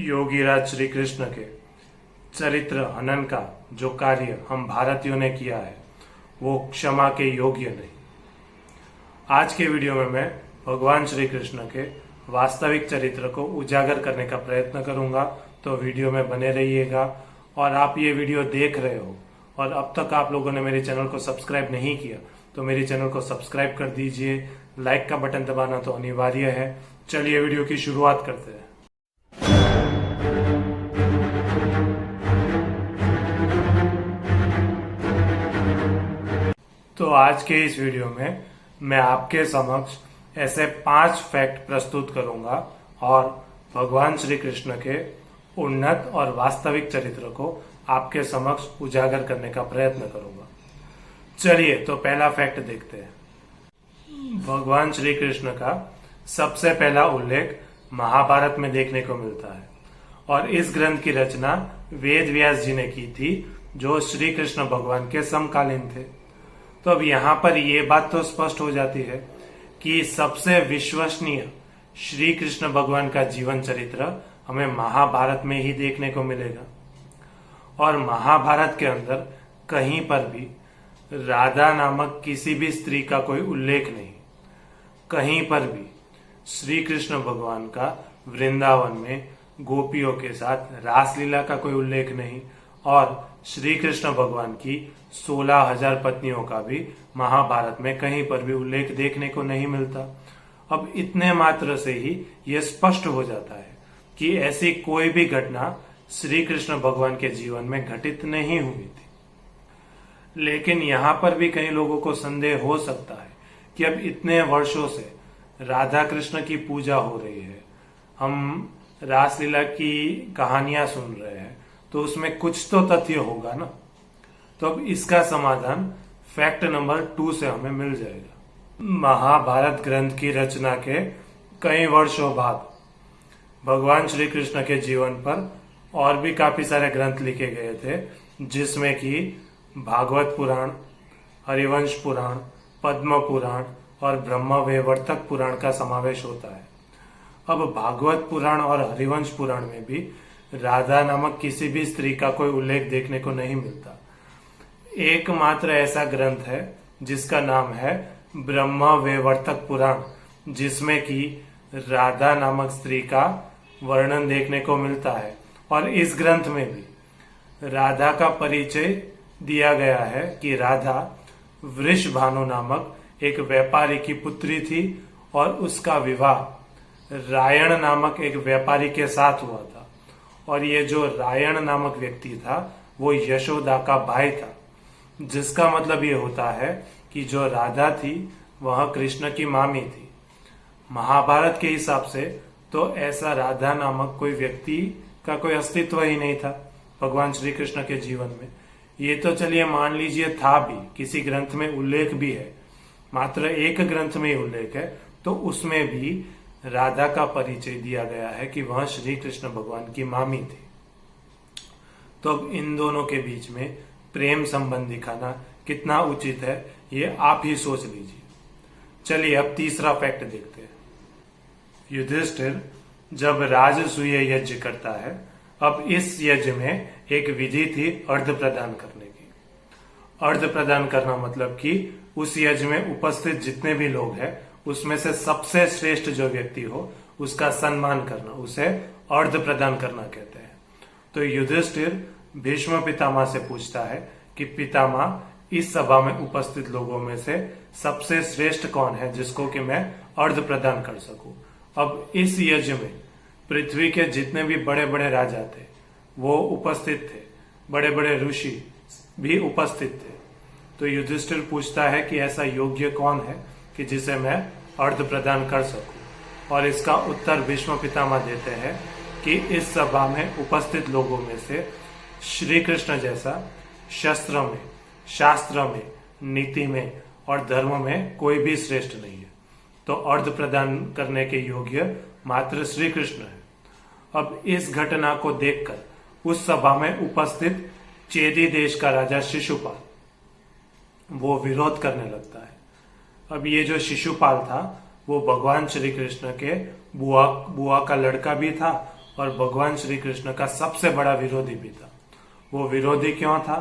योगीराज श्री कृष्ण के चरित्र हनन का जो कार्य हम भारतीयों ने किया है वो क्षमा के योग्य नहीं। आज के वीडियो में मैं भगवान श्री कृष्ण के वास्तविक चरित्र को उजागर करने का प्रयत्न करूंगा, तो वीडियो में बने रहिएगा। और आप ये वीडियो देख रहे हो और अब तक आप लोगों ने मेरे चैनल को सब्सक्राइब नहीं किया तो मेरे चैनल को सब्सक्राइब कर दीजिए। लाइक का बटन दबाना तो अनिवार्य है। चलिए वीडियो की शुरुआत करते हैं। तो आज के इस वीडियो में मैं आपके समक्ष ऐसे 5 फैक्ट प्रस्तुत करूंगा और भगवान श्री कृष्ण के उन्नत और वास्तविक चरित्र को आपके समक्ष उजागर करने का प्रयत्न करूंगा। चलिए तो पहला फैक्ट देखते हैं। भगवान श्री कृष्ण का सबसे पहला उल्लेख महाभारत में देखने को मिलता है और इस ग्रंथ की रचना वेद व्यास जी ने की थी, जो श्री कृष्ण भगवान के समकालीन थे। तो अब यहाँ पर यह बात तो स्पष्ट हो जाती है कि सबसे विश्वसनीय श्री कृष्ण भगवान का जीवन चरित्र हमें महाभारत में ही देखने को मिलेगा। और महाभारत के अंदर कहीं पर भी राधा नामक किसी भी स्त्री का कोई उल्लेख नहीं। कहीं पर भी श्री कृष्ण भगवान का वृंदावन में गोपियों के साथ रासलीला का कोई उल्लेख नहीं और श्री कृष्ण भगवान की 16,000 पत्नियों का भी महाभारत में कहीं पर भी उल्लेख देखने को नहीं मिलता। अब इतने मात्र से ही यह स्पष्ट हो जाता है कि ऐसी कोई भी घटना श्री कृष्ण भगवान के जीवन में घटित नहीं हुई थी। लेकिन यहाँ पर भी कई लोगों को संदेह हो सकता है कि अब इतने वर्षों से राधा कृष्ण की पूजा हो रही है, हम रासलीला की कहानियां सुन रहे हैं, तो उसमें कुछ तो तथ्य होगा ना। तो अब इसका समाधान फैक्ट नंबर 2 से हमें मिल जाएगा। महाभारत ग्रंथ की रचना के कई वर्षों बाद भगवान श्री कृष्ण के जीवन पर और भी काफी सारे ग्रंथ लिखे गए थे, जिसमें कि भागवत पुराण, हरिवंश पुराण, पद्म पुराण और ब्रह्मवैवर्तक पुराण का समावेश होता है। अब भागवत पुराण और हरिवंश पुराण में भी राधा नामक किसी भी स्त्री का कोई उल्लेख देखने को नहीं मिलता। एकमात्र ऐसा ग्रंथ है जिसका नाम है ब्रह्मवैवर्तक पुराण, जिसमें कि राधा नामक स्त्री का वर्णन देखने को मिलता है। और इस ग्रंथ में भी राधा का परिचय दिया गया है कि राधा वृषभानु नामक एक व्यापारी की पुत्री थी और उसका विवाह रायण नामक एक व्यापारी के साथ हुआ था। और ये जो रायण नामक व्यक्ति था वो यशोदा का भाई था, जिसका मतलब ये होता है कि जो राधा थी वह कृष्ण की मामी थी। महाभारत के हिसाब से तो ऐसा राधा नामक कोई व्यक्ति का कोई अस्तित्व ही नहीं था भगवान श्री कृष्ण के जीवन में। ये तो चलिए मान लीजिए था भी, किसी ग्रंथ में उल्लेख भी है, मात्र एक ग्रंथ में ही उल्लेख है, तो उसमें भी राधा का परिचय दिया गया है कि वह श्री कृष्ण भगवान की मामी थी। तो अब इन दोनों के बीच में प्रेम संबंध दिखाना कितना उचित है ये आप ही सोच लीजिए। चलिए अब तीसरा फैक्ट देखते हैं। युधिष्ठिर जब राजसूय यज्ञ करता है, अब इस यज्ञ में एक विधि थी अर्घ प्रदान करने की। अर्घ प्रदान करना मतलब कि उस यज्ञ में उपस्थित जितने भी लोग हैं उसमें से सबसे श्रेष्ठ जो व्यक्ति हो उसका सम्मान करना, उसे अर्घ प्रदान करना कहते हैं। तो युधिष्ठिर भीष्म पितामह से पूछता है कि पितामह इस सभा में उपस्थित लोगों में से सबसे श्रेष्ठ कौन है जिसको कि मैं अर्घ प्रदान कर सकूं। अब इस यज्ञ में पृथ्वी के जितने भी बड़े बड़े राजा थे वो उपस्थित थे, बड़े बड़े ऋषि भी उपस्थित थे। तो युधिष्ठिर पूछता है कि ऐसा योग्य कौन है कि जिसे मैं अर्घ प्रदान कर सकूं। और इसका उत्तर भीष्म पितामह देते हैं कि इस सभा में उपस्थित लोगों में से श्री कृष्ण जैसा शस्त्र में, शास्त्र में, नीति में और धर्म में कोई भी श्रेष्ठ नहीं है। तो अर्घ प्रदान करने के योग्य मात्र श्री कृष्ण है। अब इस घटना को देखकर उस सभा में उपस्थित चेदी देश का राजा शिशुपाल वो विरोध करने लगता है। अब ये जो शिशुपाल था वो भगवान श्री कृष्ण के बुआ का लड़का भी था और भगवान श्री कृष्ण का सबसे बड़ा विरोधी भी था। वो विरोधी क्यों था?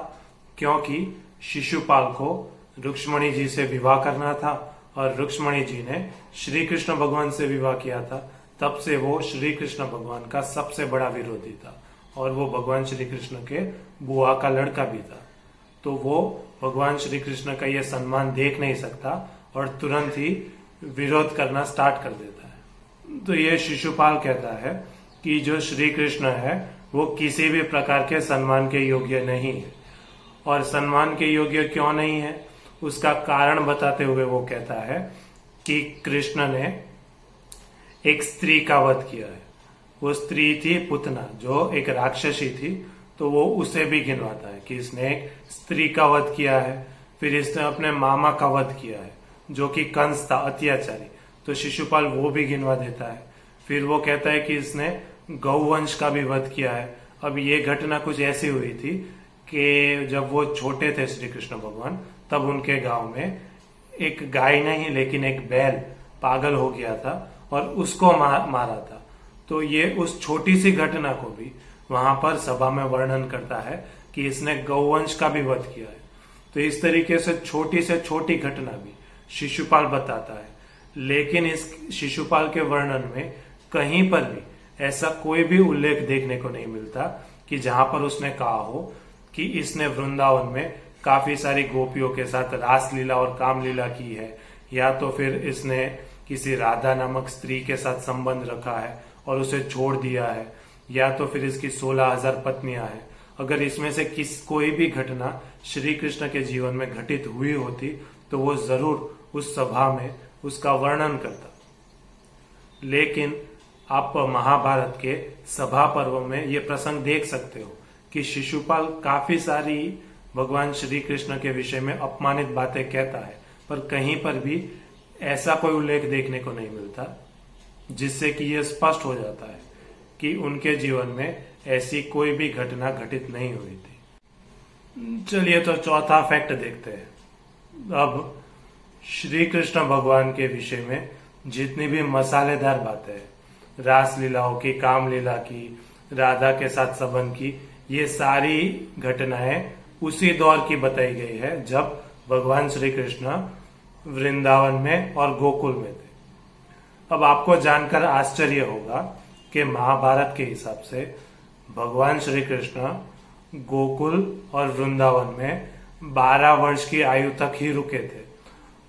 क्योंकि शिशुपाल को रुक्ष्मणी जी से विवाह करना था और रुक्ष्मणी जी ने श्री कृष्ण भगवान से विवाह किया था। तब से वो श्री कृष्ण भगवान का सबसे बड़ा विरोधी था और वो भगवान श्री कृष्ण के बुआ का लड़का भी था। तो वो भगवान श्री कृष्ण का ये सम्मान देख नहीं सकता और तुरंत ही विरोध करना स्टार्ट कर देता है। तो ये शिशुपाल कहता है कि जो श्री कृष्ण है वो किसी भी प्रकार के सम्मान के योग्य नहीं है। और सम्मान के योग्य क्यों नहीं है उसका कारण बताते हुए वो कहता है कि कृष्ण ने एक स्त्री का वध किया है। वो स्त्री थी पुतना, जो एक राक्षसी थी, तो वो उसे भी गिनवाता है कि इसने एक स्त्री का वध किया है। फिर इसने अपने मामा का वध किया है जो कि कंस था, अत्याचारी, तो शिशुपाल वो भी गिनवा देता है। फिर वो कहता है कि इसने गौवंश का भी वध किया है। अब ये घटना कुछ ऐसी हुई थी कि जब वो छोटे थे श्री कृष्ण भगवान, तब उनके गांव में एक गाय नहीं लेकिन एक बैल पागल हो गया था और उसको मारा था। तो ये उस छोटी सी घटना को भी वहां पर सभा में वर्णन करता है कि इसने गौवंश का भी वध किया है। तो इस तरीके से छोटी घटना भी शिशुपाल बताता है, लेकिन इस शिशुपाल के वर्णन में कहीं पर भी ऐसा कोई भी उल्लेख देखने को नहीं मिलता कि जहां पर उसने कहा हो कि इसने वृंदावन में काफी सारी गोपियों के साथ रासलीला और कामलीला की है, या तो फिर इसने किसी राधा नामक स्त्री के साथ संबंध रखा है और उसे छोड़ दिया है, या तो फिर इसकी 16,000 पत्नियां हैं। अगर इसमें से कोई भी घटना श्री कृष्ण के जीवन में घटित हुई होती तो वो जरूर उस सभा में उसका वर्णन करता। लेकिन आप महाभारत के सभा पर्व में ये प्रसंग देख सकते हो कि शिशुपाल काफी सारी भगवान श्री कृष्ण के विषय में अपमानित बातें कहता है, पर कहीं पर भी ऐसा कोई उल्लेख देखने को नहीं मिलता जिससे कि यह स्पष्ट हो जाता है कि उनके जीवन में ऐसी कोई भी घटना घटित नहीं हुई थी। चलिए तो चौथा फैक्ट देखते हैं। अब श्री कृष्ण भगवान के विषय में जितनी भी मसालेदार बातें हैं, रास लीलाओं की, काम लीला की, राधा के साथ संबंध की, ये सारी घटनाएं उसी दौर की बताई गई है जब भगवान श्री कृष्ण वृंदावन में और गोकुल में थे। अब आपको जानकर आश्चर्य होगा कि महाभारत के हिसाब से भगवान श्री कृष्ण गोकुल और वृंदावन में 12 वर्ष की आयु तक ही रुके थे।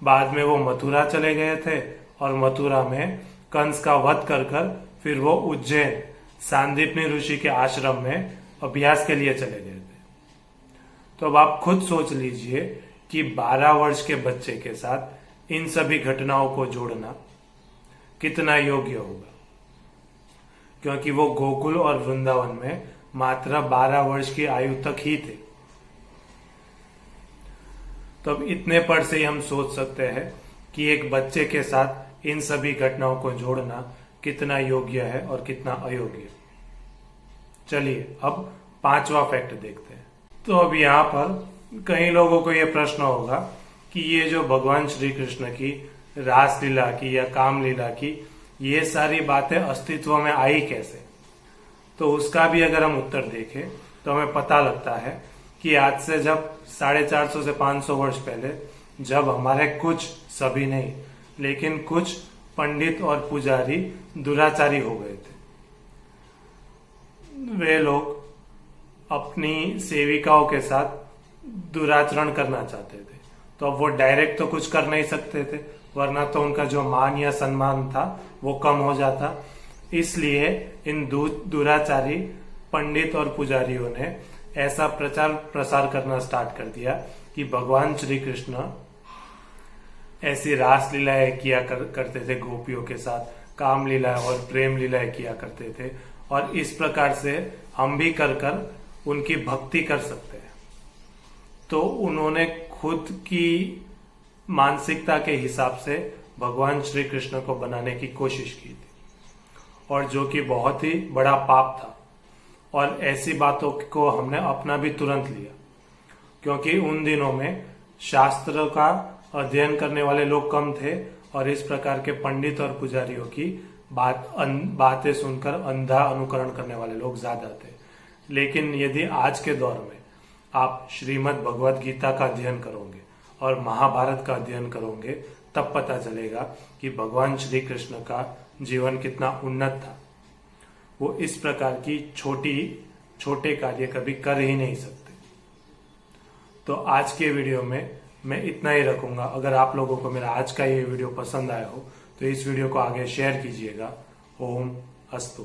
बाद में वो मथुरा चले गए थे और मथुरा में कंस का वध कर फिर वो उज्जैन सांदीपनी ऋषि के आश्रम में अभ्यास के लिए चले गए थे। तो अब आप खुद सोच लीजिए कि 12 वर्ष के बच्चे के साथ इन सभी घटनाओं को जोड़ना कितना योग्य होगा, क्योंकि वो गोकुल और वृंदावन में मात्र 12 वर्ष की आयु तक ही थे। तो अब इतने पर से ही हम सोच सकते हैं कि एक बच्चे के साथ इन सभी घटनाओं को जोड़ना कितना योग्य है और कितना अयोग्य। चलिए अब 5वां फैक्ट देखते हैं। तो अब यहाँ पर कई लोगों को यह प्रश्न होगा कि ये जो भगवान श्री कृष्ण की रास लीला की या काम लीला की ये सारी बातें अस्तित्व में आई कैसे, तो उसका भी अगर हम उत्तर देखें तो हमें पता लगता है कि आज से जब 450 से 500 वर्ष पहले जब हमारे कुछ, सभी नहीं लेकिन कुछ पंडित और पुजारी दुराचारी हो गए थे, वे लोग अपनी सेविकाओं के साथ दुराचरण करना चाहते थे। तो अब वो डायरेक्ट तो कुछ कर नहीं सकते थे, वरना तो उनका जो मान या सम्मान था वो कम हो जाता। इसलिए इन दुराचारी पंडित और पुजारियों ने ऐसा प्रचार प्रसार करना स्टार्ट कर दिया कि भगवान श्री कृष्ण ऐसी रास लीलाएं किया करते थे गोपियों के साथ, काम लीलाएं और प्रेम लीलाएं किया करते थे, और इस प्रकार से हम भी कर उनकी भक्ति कर सकते हैं। तो उन्होंने खुद की मानसिकता के हिसाब से भगवान श्री कृष्ण को बनाने की कोशिश की थी, और जो कि बहुत ही बड़ा पाप था। और ऐसी बातों को हमने अपना भी तुरंत लिया, क्योंकि उन दिनों में शास्त्र का अध्ययन करने वाले लोग कम थे और इस प्रकार के पंडित और पुजारियों की बातें सुनकर अंधा अनुकरण करने वाले लोग ज्यादा थे। लेकिन यदि आज के दौर में आप श्रीमद् भगवत गीता का अध्ययन करोगे और महाभारत का अध्ययन करोगे, तब पता चलेगा कि भगवान श्री कृष्ण का जीवन कितना उन्नत था। वो इस प्रकार की छोटे कार्य कभी कर ही नहीं सकते। तो आज के वीडियो में मैं इतना ही रखूंगा। अगर आप लोगों को मेरा आज का ये वीडियो पसंद आया हो तो इस वीडियो को आगे शेयर कीजिएगा। ओम अस्तु।